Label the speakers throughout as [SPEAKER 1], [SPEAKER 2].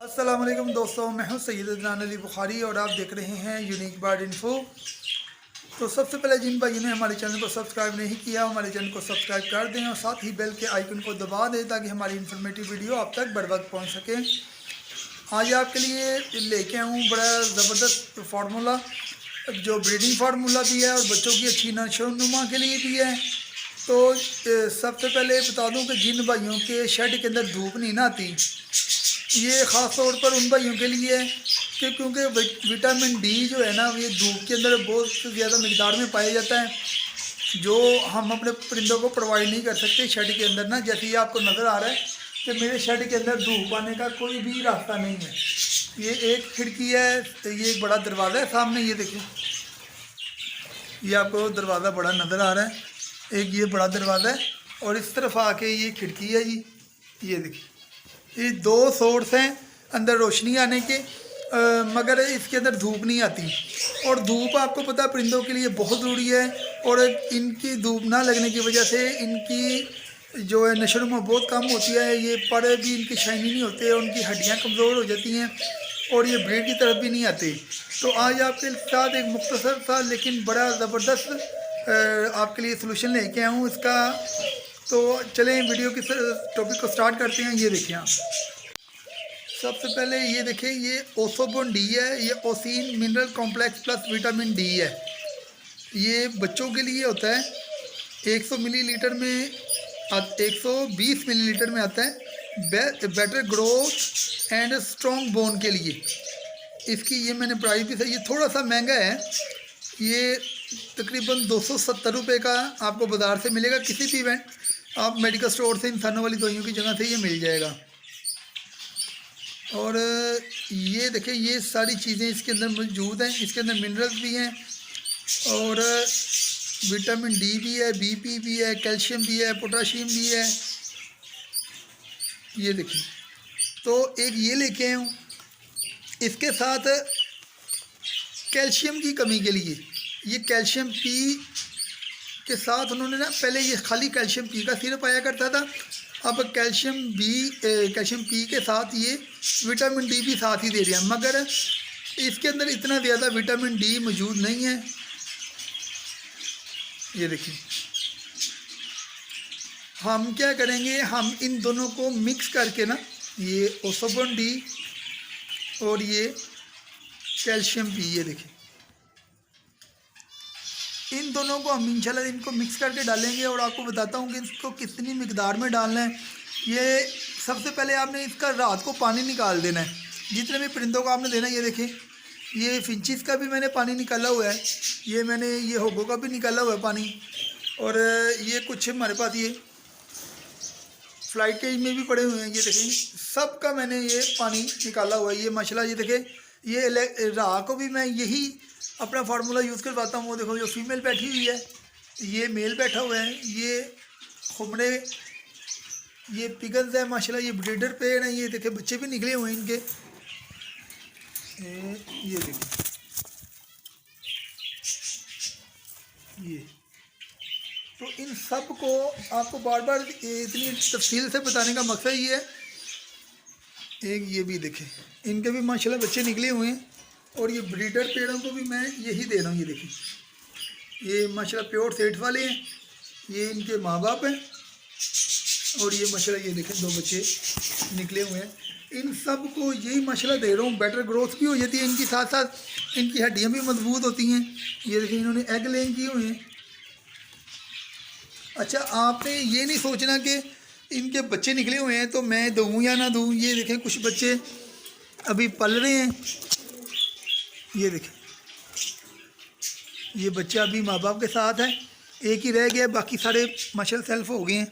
[SPEAKER 1] अस्सलाम वालेकुम दोस्तों, मैं हूं सैयद अदनान अली बुखारी और आप देख रहे हैं यूनिक बर्ड इन्फो। तो सबसे पहले जिन भाइयों ने हमारे चैनल को सब्सक्राइब नहीं किया हमारे चैनल को सब्सक्राइब कर दें और साथ ही बेल के आइकन को दबा दें ताकि हमारी इन्फॉर्मेटिव वीडियो आप तक बर वक्त पहुँच सके। आज आपके लिए लेके आऊँ बड़ा ज़बरदस्त फार्मूला, जो ब्रीडिंग फार्मूला भी है और बच्चों की अच्छी नशोनुमा के लिए भी है। तो सबसे पहले बता दूं कि जिन भाइयों के शेड के अंदर धूप नहीं ना आती, ये ख़ास तौर पर उन भाइयों के लिए है कि क्योंकि विटामिन डी जो है ना, ये धूप के अंदर बहुत ज़्यादा मकदार में पाया जाता है, जो हम अपने परिंदों को प्रोवाइड नहीं कर सकते शेड के अंदर ना। जैसे ये आपको नज़र आ रहा है कि मेरे शेड के अंदर धूप आने का कोई भी रास्ता नहीं है। ये एक खिड़की है, तो ये एक बड़ा दरवाज़ा है सामने, ये देखिए, ये आपको दरवाज़ा बड़ा नज़र आ रहा है, एक ये बड़ा दरवाज़ा है और इस तरफ आके ये खिड़की है जी। ये देखिए, ये दो सोर्स हैं अंदर रोशनी आने के, मगर इसके अंदर धूप नहीं आती। और धूप आपको पता है परिंदों के लिए बहुत ज़रूरी है, और इनकी धूप ना लगने की वजह से इनकी जो है नशोनुमा बहुत कम होती है, ये पर भी इनके शाइनी नहीं होते, उनकी हड्डियाँ कमज़ोर हो जाती हैं और ये ब्रीड की तरफ भी नहीं आते। तो आज आपके साथ एक मुख्तसर सा लेकिन बड़ा ज़बरदस्त आपके लिए सलूशन लेके आया हूँ इसका। तो चलें वीडियो की टॉपिक को स्टार्ट करते हैं। ये देखिए आप, सबसे पहले ये देखें, ये ओसोबोन डी है, ये ओसिन mineral complex plus vitamin D है। ये बच्चों के लिए होता है, 100 मिलीलीटर में 120 मिलीलीटर में आता है। Better growth and strong bone के लिए इसकी ये मैंने प्राइस भी सही, ये थोड़ा सा महंगा है, ये तकरीबन 270 रुपये का आपको बाज़ार से मिलेगा। किसी भी इवेंट आप मेडिकल स्टोर से इंसानों वाली दवाइयों की जगह से ये मिल जाएगा। और ये देखें, ये सारी चीज़ें इसके अंदर मौजूद हैं। इसके अंदर मिनरल्स भी हैं और विटामिन डी भी है, बीपी भी है, कैल्शियम भी है, पोटाशियम भी है। ये देखिए, तो एक ये लेके आया हूँ, इसके साथ कैल्शियम की कमी के लिए ये कैल्शियम पी के साथ उन्होंने ना, पहले ये खाली कैल्शियम पी का सिरप आया करता था, अब कैल्शियम पी के साथ ये विटामिन डी भी साथ ही दे रहे हैं, मगर इसके अंदर इतना ज़्यादा विटामिन डी मौजूद नहीं है। ये देखिए, हम क्या करेंगे, हम इन दोनों को मिक्स करके ना, ये ओसोबोन डी और ये कैल्शियम पी, ये देखिए, इन दोनों को हम इंशाल्लाह इनको मिक्स करके डालेंगे और आपको बताता हूँ कि इसको कितनी मिकदार में डालना है। ये सबसे पहले आपने इसका रात को पानी निकाल देना है, जितने भी परिंदों को आपने देना है। ये देखिए, ये फिंचिस का भी मैंने पानी निकाला हुआ है, ये मैंने ये होगो का भी निकाला हुआ है पानी, और ये कुछ हमारे पास ये फ्लाइट केज में भी पड़े हुए हैं। ये देखें, सब का मैंने ये पानी निकाला हुआ है। ये माशाल्लाह, ये देखें, ये रात को भी मैं यही अपना फार्मूला यूज़ करवाता हूँ। वो देखो, जो फीमेल बैठी हुई है, ये मेल बैठा हुआ है, ये खुमरे, ये पिगन्स है माशाल्लाह, ये ब्रीडर पेड़ हैं। ये देखे, बच्चे भी निकले हुए हैं इनके, ये देखिए, ये तो इन सब को आपको बार बार इतनी तफसील से बताने का मकसद ये है। एक ये भी देखें, इनके भी माशाल्लाह बच्चे निकले हुए हैं, और ये ब्रीडर पेड़ों को भी मैं यही दे रहा हूँ। ये देखिए, ये माशाल्लाह प्योर सेठ वाले हैं, ये इनके माँ बाप हैं, और ये माशाल्लाह ये देखें, 2 बच्चे निकले हुए हैं। इन सब को यही माशाल्लाह दे रहा हूँ, बेटर ग्रोथ भी हो जाती है इनकी, साथ साथ इनकी हड्डियाँ भी मजबूत होती हैं। ये देखिए, इन्होंने एग लेइंग किए हुए हैं। अच्छा, आपने ये नहीं सोचना कि इनके बच्चे निकले हुए हैं तो मैं दूँ या ना दूँ। ये देखें, कुछ बच्चे अभी पल रहे हैं, ये देखें, ये बच्चा अभी माँ बाप के साथ है, एक ही रह गया, बाकी सारे माशाल्लाह सेल्फ हो गए हैं।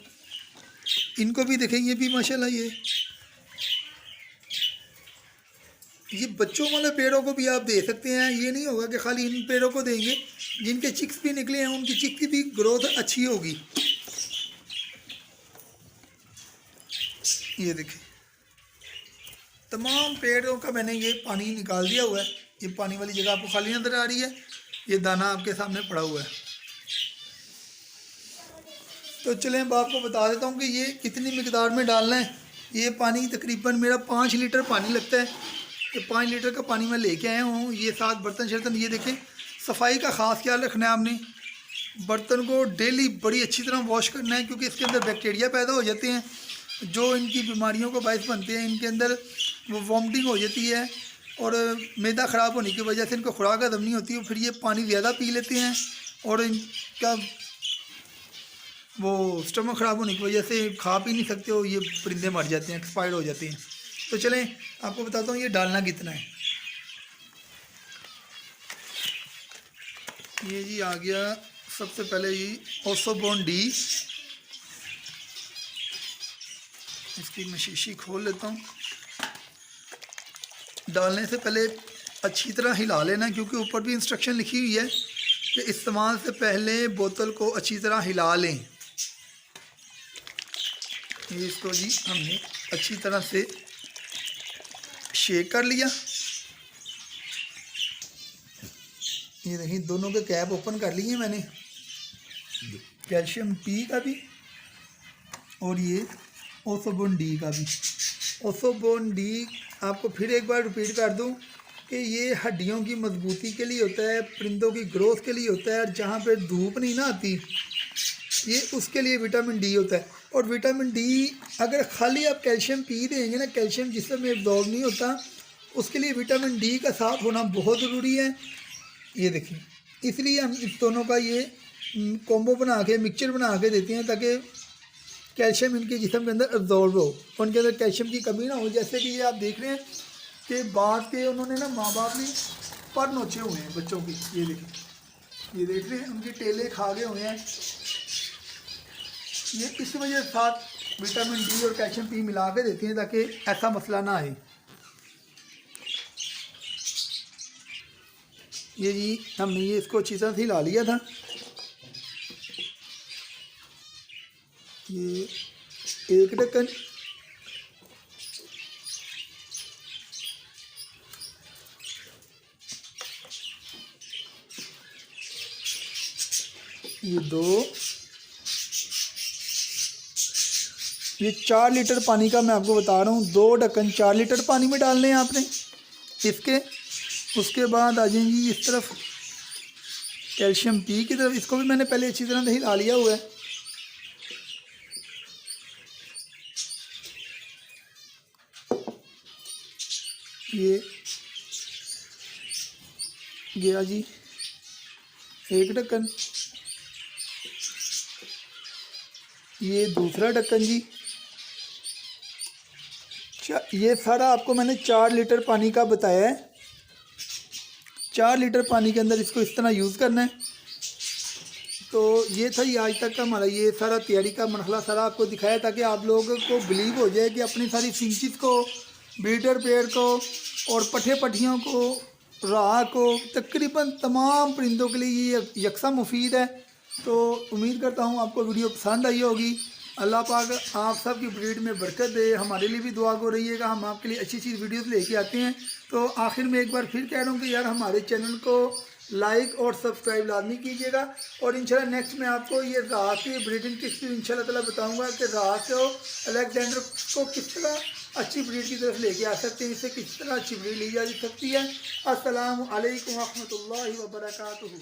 [SPEAKER 1] इनको भी देखें, ये भी माशाल्लाह, ये बच्चों वाले पेड़ों को भी आप दे सकते हैं। ये नहीं होगा कि खाली इन पेड़ों को देंगे, जिनके चिक्स भी निकले हैं उनकी चिक्स की भी ग्रोथ अच्छी होगी। ये देखें, तमाम पेड़ों का मैंने ये पानी निकाल दिया हुआ है। ये पानी वाली जगह आपको खाली नज़र आ रही है, ये दाना आपके सामने पड़ा हुआ है। तो चलें, अब आपको बता देता हूँ कि ये कितनी मिकदार में डालना है। ये पानी तकरीबन मेरा 5 लीटर पानी लगता है। ये 5 लीटर का पानी मैं लेके आया हूँ। ये साथ बर्तन शर्तन, ये देखें, सफाई का ख़ास ख्याल रखना है आपने। बर्तन को डेली बड़ी अच्छी तरह वॉश करना है, क्योंकि इसके अंदर बैक्टीरिया पैदा हो जाते हैं जो इनकी बीमारियों को बायस बनते हैं। इनके अंदर वो वॉमिटिंग हो जाती है और मैदा ख़राब होने की वजह से इनको खुराक हज़म नहीं होती, फिर ये पानी ज़्यादा पी लेते हैं और इनका वो स्टमक ख़राब होने की वजह से खा पी नहीं सकते हो, ये परिंदे मर जाते हैं, एक्सपायर्ड हो जाते हैं। तो चलें आपको बताता हूँ ये डालना कितना है। ये जी आ गया सबसे पहले ये ओसोबोन डी। इसकी मैं शीशी खोल लेता हूँ। डालने से पहले अच्छी तरह हिला लेना, क्योंकि ऊपर भी इंस्ट्रक्शन लिखी हुई है कि इस्तेमाल से पहले बोतल को अच्छी तरह हिला लें। ये इसको जी हमने अच्छी तरह से शेक कर लिया। ये देखिए दोनों के कैप ओपन कर लिए मैंने, कैल्शियम पी का भी और ये ओसोबोन डी का भी। ओसोबोन डी आपको फिर एक बार रिपीट कर दूं कि ये हड्डियों की मजबूती के लिए होता है, परिंदों की ग्रोथ के लिए होता है, और जहाँ पे धूप नहीं ना आती ये उसके लिए विटामिन डी होता है। और विटामिन डी अगर खाली आप कैल्शियम पी देंगे ना, कैल्शियम जिससे में एब्जॉर्ब नहीं होता, उसके लिए विटामिन डी का साथ होना बहुत ज़रूरी है। ये देखिए, इसलिए हम इस दोनों का ये कॉम्बो बना के, मिक्सचर बना के देते हैं ताकि कैल्शियम इनके जिस्म के अंदर एब्जॉर्ब हो, उनके अंदर कैल्शियम की कमी ना हो। जैसे कि ये आप देख रहे हैं कि बाद के उन्होंने ना माँ बाप ने पर नोचे हुए हैं बच्चों की। ये देखें, ये देख रहे हैं उनके टेले खा गए हुए हैं। ये इस वजह से साथ विटामिन डी और कैल्शियम पी मिला के देते हैं ताकि ऐसा मसला ना आए। ये जी हमने ये इसको अच्छी तरह से हिला लिया था। ये एक ढक्कन, ये 2, ये 4 लीटर पानी का मैं आपको बता रहा हूँ। 2 ढक्कन 4 लीटर पानी में डालने हैं आपने इसके। उसके बाद आ जाएंगी इस तरफ कैल्शियम पी की तरफ। इसको भी मैंने पहले अच्छी तरह से हिला लिया हुआ है। ये गया जी एक ढक्कन, ये दूसरा ढक्कन जी। ये सारा आपको मैंने 4 लीटर पानी का बताया है। 4 लीटर पानी के अंदर इसको इस तरह यूज़ करना है। तो ये था ये आज तक का हमारा ये सारा तैयारी का मरहला सारा आपको दिखाया, ताकि आप लोगों को बिलीव हो जाए कि अपनी सारी फिंचिस को, ब्रीडर पेयर को और पट्ठे पट्टियों को, राह को, तकरीबन तमाम परिंदों के लिए ये यकसा मुफीद है। तो उम्मीद करता हूँ आपको वीडियो पसंद आई होगी। अल्लाह पाक आप सब की ब्रीड में बरकत दे। हमारे लिए भी दुआ को रहिएगा, हम आपके लिए अच्छी अच्छी वीडियोस लेके आते हैं। तो आखिर में एक बार फिर कह रहा हूँ कि यार हमारे चैनल को लाइक और सब्सक्राइब लाजमी कीजिएगा। और इंशाल्लाह नेक्स्ट में आपको ये राह की ब्रीडिंग टिप्स इंशाल्लाह ताला बताऊँगा कि राह को, अलेक्जेंडर को किस तरह अच्छी ब्रीड की तरफ लेके आ सकते हैं, इससे किस तरह अच्छी ब्रीड ली जा सकती है। अस्सलामु अलैकुम व रहमतुल्लाहि व बरकातुहू।